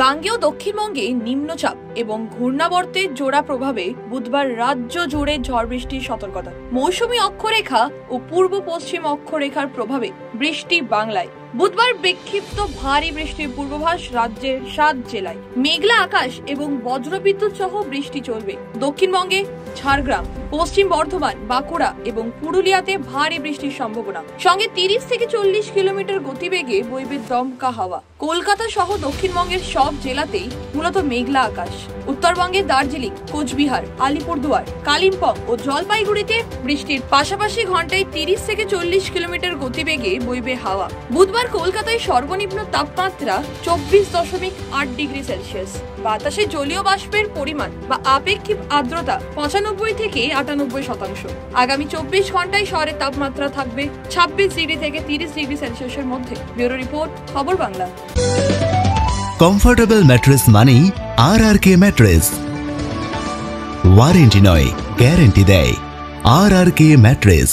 গাঙ্গেয় দক্ষিণবঙ্গে নিম্নচাপ এবং ঘূর্ণাবর্তের জোড়া প্রভাবে বুধবার রাজ্য জুড়ে ঝড় বৃষ্টির সতর্কতা। মৌসুমী অক্ষরেখা ও পূর্ব পশ্চিম অক্ষরেখার প্রভাবে বৃষ্টি বাংলায়। বুধবার বিক্ষিপ্ত ভারী বৃষ্টির পূর্বাভাস রাজ্যের 7 জেলায়। মেঘলা আকাশ এবং বজ্রবিদ্যুৎ সহ বৃষ্টি চলবে। দক্ষিণবঙ্গে ঝাড়গ্রাম, পশ্চিম বর্ধমান, বাঁকুড়া এবং পুরুলিয়াতে ভারী বৃষ্টির সম্ভাবনা, সঙ্গে 30 থেকে 40 কিলোমিটার গতিবেগে বইবে দমকা হাওয়া। কলকাতা সহ দক্ষিণবঙ্গের সব জেলাতেই মূলত মেঘলা আকাশ। উত্তরবঙ্গে দার্জিলিং, কোচবিহার, আলিপুরদুয়ার, কালিম্পং ও জলপাইগুড়িতে বৃষ্টির পাশাপাশি ঘন্টায় 30 থেকে 40 কিলোমিটার গতিবেগে বইবে হাওয়া। বুধবার কলকাতায় সর্বনিম্ন তাপমাত্রা 24.8 ডিগ্রি সেলসিয়াস। বাতাসে জলীয় বাষ্পের পরিমাণ বা আপেক্ষিক আর্দ্রতা 95 থেকে 98%। আগামী 24 ঘন্টায় শহরের তাপমাত্রা থাকবে 26 ডিগ্রি থেকে 30 ডিগ্রি সেলসিয়াসের মধ্যে। ব্যুরো রিপোর্ট, খবর বাংলা। কমফোর্টেবল ম্যাট্রেস মানেই RRK ম্যাট্রেস। ওয়ারেন্টি নয়, গ্যারান্টি দেয় RRK ম্যাট্রেস।